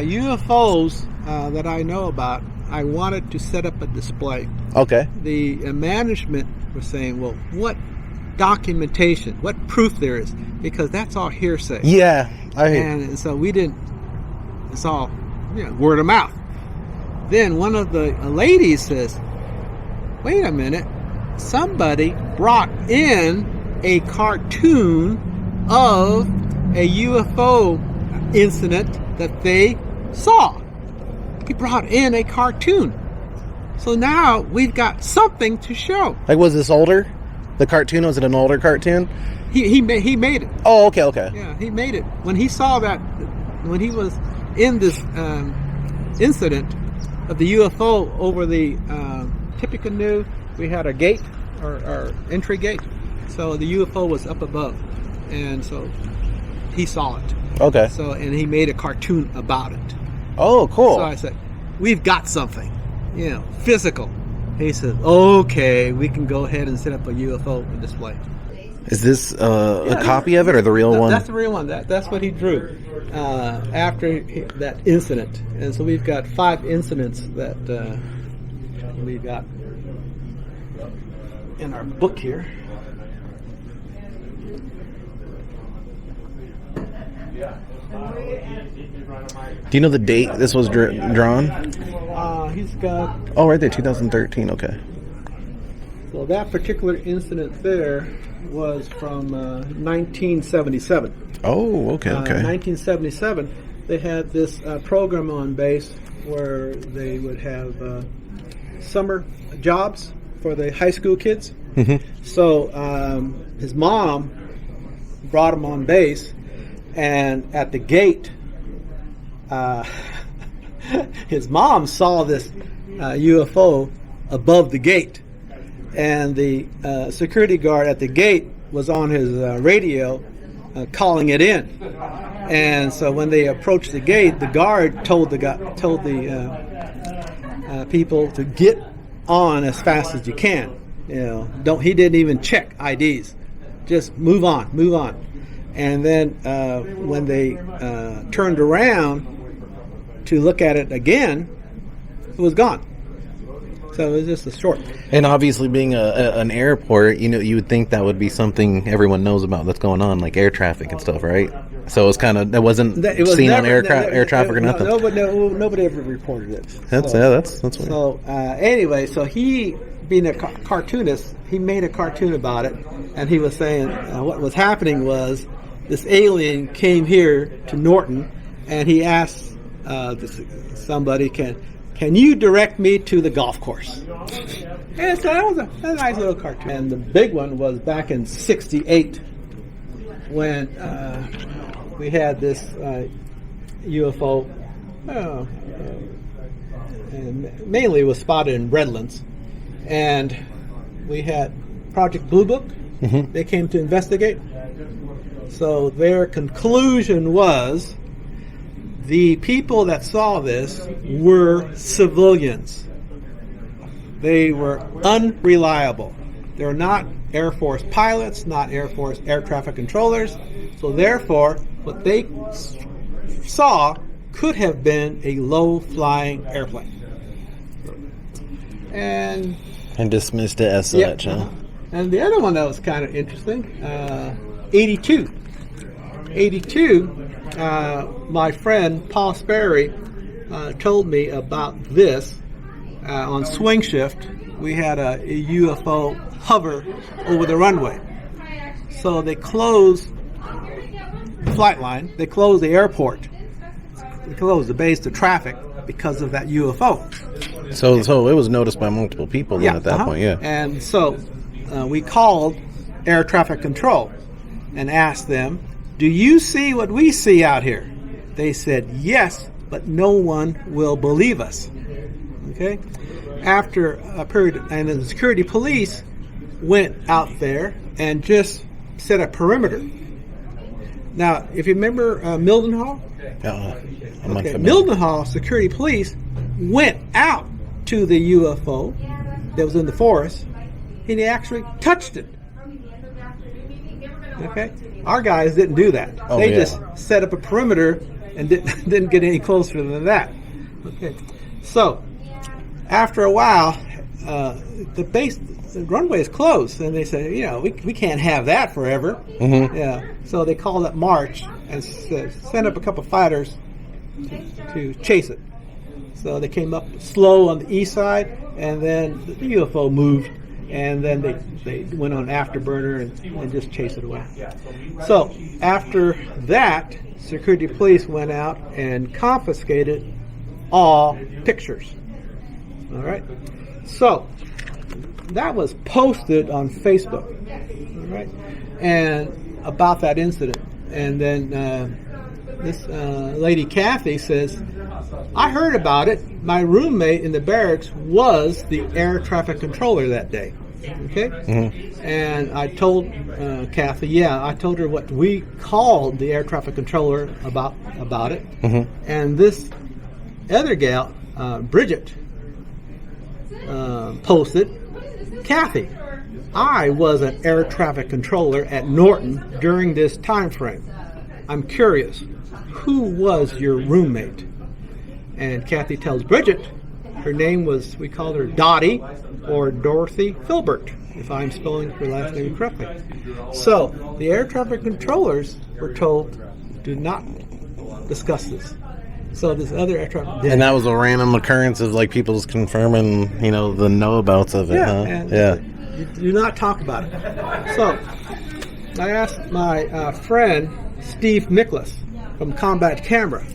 UFOs that I know about, I wanted to set up a display. Okay. The management was saying, well, what documentation, what proof there is, because that's all hearsay. Yeah. And so we didn't, it's all word of mouth. Then one of the ladies says, wait a minute, somebody brought in a cartoon of a UFO incident that they saw. He brought in a cartoon. So now we've got something to show. Like, was this older? The cartoon, was it an older cartoon? He made it. Oh, okay. Yeah, he made it. When he saw that, when he was in this incident of the UFO over the Tippecanoe, we had a gate, or entry gate. So the UFO was up above. And so he saw it. Okay. So, and he made a cartoon about it. Oh, cool. So I said, we've got something, physical. He said, okay, we can go ahead and set up a UFO display. Is this a copy of it or the real one? That's the real one. That's what he drew after that incident. And so we've got 5 incidents that we've got in our book here. Do you know the date this was drawn? He's got... Oh, right there, 2013, okay. So that particular incident there was from 1977. Oh, okay. 1977, they had this program on base where they would have summer jobs for the high school kids. Mm-hmm. So his mom brought him on base, and at the gate, his mom saw this UFO above the gate, and the security guard at the gate was on his radio calling it in. And so when they approached the gate, the guard told the people to get on as fast as you can. He didn't even check IDs. Just move on. And then when they turned around to look at it again, it was gone. So it was just a short. And obviously, being an airport, you would think that would be something everyone knows about that's going on, like air traffic and stuff, right? So it was kind of, it was seen on air traffic or nothing. Nobody ever reported it. That's weird. So anyway, so he, being a cartoonist, he made a cartoon about it, and he was saying what was happening was this alien came here to Norton, and he asked somebody, can you direct me to the golf course? And so that was a nice little cartoon. And the big one was back in '68 when we had this UFO, and mainly was spotted in Redlands. And we had Project Blue Book. Mm-hmm. They came to investigate. So their conclusion was the people that saw this were civilians. They were unreliable. They're not Air Force pilots, not Air Force air traffic controllers. So therefore, what they saw could have been a low-flying airplane. And dismissed it as such, huh? And the other one that was kind of interesting, 82. 82, my friend Paul Sperry told me about this. On swing shift, we had a UFO hover over the runway. So they closed the flight line, they closed the airport, they closed the base to traffic because of that UFO. So it was noticed by multiple people then at that point, yeah. And so we called air traffic control and asked them, do you see what we see out here? They said, yes, but no one will believe us. Okay? After a period, and the security police went out there and just set a perimeter. Now, if you remember Mildenhall? Mildenhall security police went out to the UFO that was in the forest, and they actually touched it. Okay? Our guys didn't do that. They just set up a perimeter and didn't get any closer than that. Okay, so after a while, the runway is closed, and they said, we can't have that forever. Mm-hmm. Yeah, so they called it March and sent up a couple fighters to chase it. So they came up slow on the east side, and then the UFO moved, and then they went on afterburner and just chased it away. So after that, security police went out and confiscated all pictures. All right. So that was posted on Facebook. All right, and about that incident, and then this lady Kathy says, I heard about it. My roommate in the barracks was the air traffic controller that day. Okay? Mm-hmm. And I told Kathy, I told her what we called the air traffic controller about it. Mm-hmm. And this other gal, Bridget, posted, Kathy, I was an air traffic controller at Norton during this time frame. I'm curious, who was your roommate? And Kathy tells Bridget her name was, we called her Dottie or Dorothy Filbert, if I'm spelling her last name correctly. So the air traffic controllers were told, do not discuss this. So this other air traffic did. And that was a random occurrence of like people just confirming, the know-abouts of it, huh? You do not talk about it. So I asked my friend Steve Nicholas from Combat Camera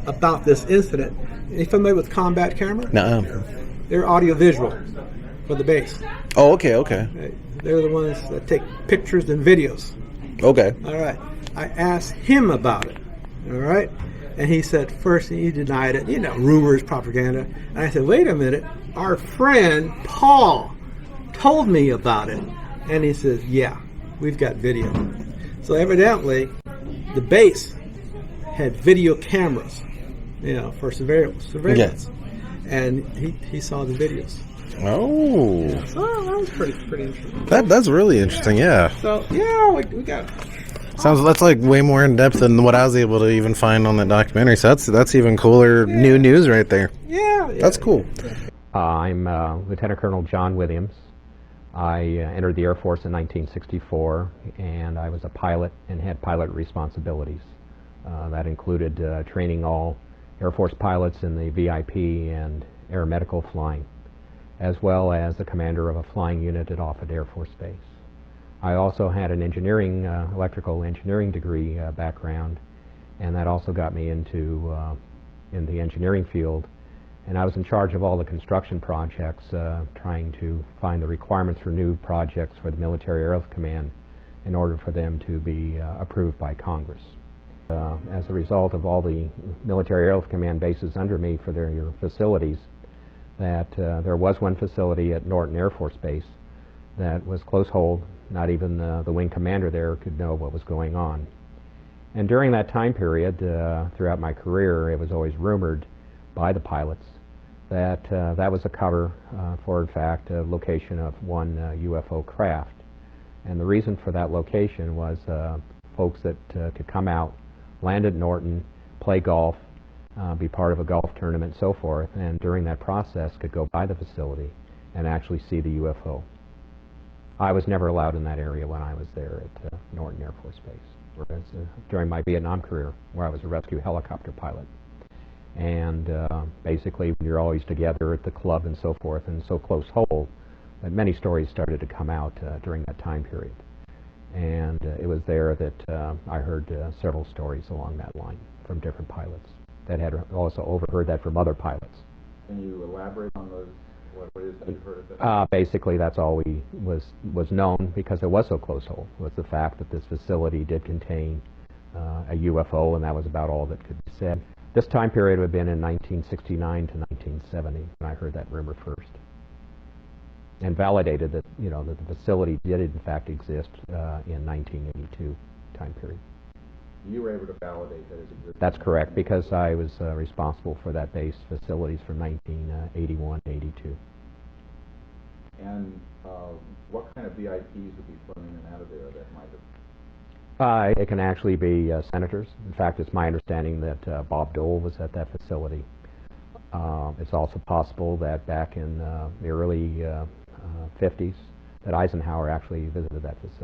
about this incident. Are you familiar with Combat Camera? No. They're audiovisual for the base. Oh, okay. They're the ones that take pictures and videos. Okay. All right. I asked him about it. All right. And he said, first he denied it, rumors, propaganda. And I said, wait a minute. Our friend Paul told me about it. And he says, yeah, we've got video. So evidently, the base had video cameras, for surveillance. Yes. And he saw the videos. Oh. So that was pretty interesting. That's really interesting, yeah. So, we got... That's like way more in depth than what I was able to even find on that documentary. So that's even cooler new news right there. Yeah. That's cool. I'm Lieutenant Colonel John Williams. I entered the Air Force in 1964, and I was a pilot and had pilot responsibilities. That included training all Air Force pilots in the VIP and air medical flying, as well as the commander of a flying unit at Offutt Air Force Base. I also had an engineering, electrical engineering degree background, and that also got me into in the engineering field. And I was in charge of all the construction projects, trying to find the requirements for new projects for the Military Airlift Command in order for them to be approved by Congress. As a result of all the Military Airlift Command bases under me for their facilities, that there was one facility at Norton Air Force Base that was close hold. Not even the wing commander there could know what was going on. And during that time period, throughout my career, it was always rumored by the pilots that that was a cover for, in fact, a location of one UFO craft. And the reason for that location was folks that could come out, land at Norton, play golf, be part of a golf tournament, and so forth, and during that process could go by the facility and actually see the UFO. I was never allowed in that area when I was there at Norton Air Force Base, whereas during my Vietnam career, where I was a rescue helicopter pilot. And basically, you're always together at the club and so forth, and so close hold that many stories started to come out during that time period. And it was there that I heard several stories along that line from different pilots that had also overheard that from other pilots. Can you elaborate on those? What is that you've heard of it? Basically, that's all we was known, because it was so close hold, was the fact that this facility did contain a UFO, and that was about all that could be said. This time period would have been in 1969 to 1970 when I heard that rumor first, and validated that that the facility did in fact exist in 1982 time period. You were able to validate that it existed? That's correct, because I was responsible for that base facilities from 1981 to 82. And what kind of VIPs would be flown in and out of there that might have? It can actually be senators. In fact, it's my understanding that Bob Dole was at that facility. It's also possible that back in the early 50s that Eisenhower actually visited that facility.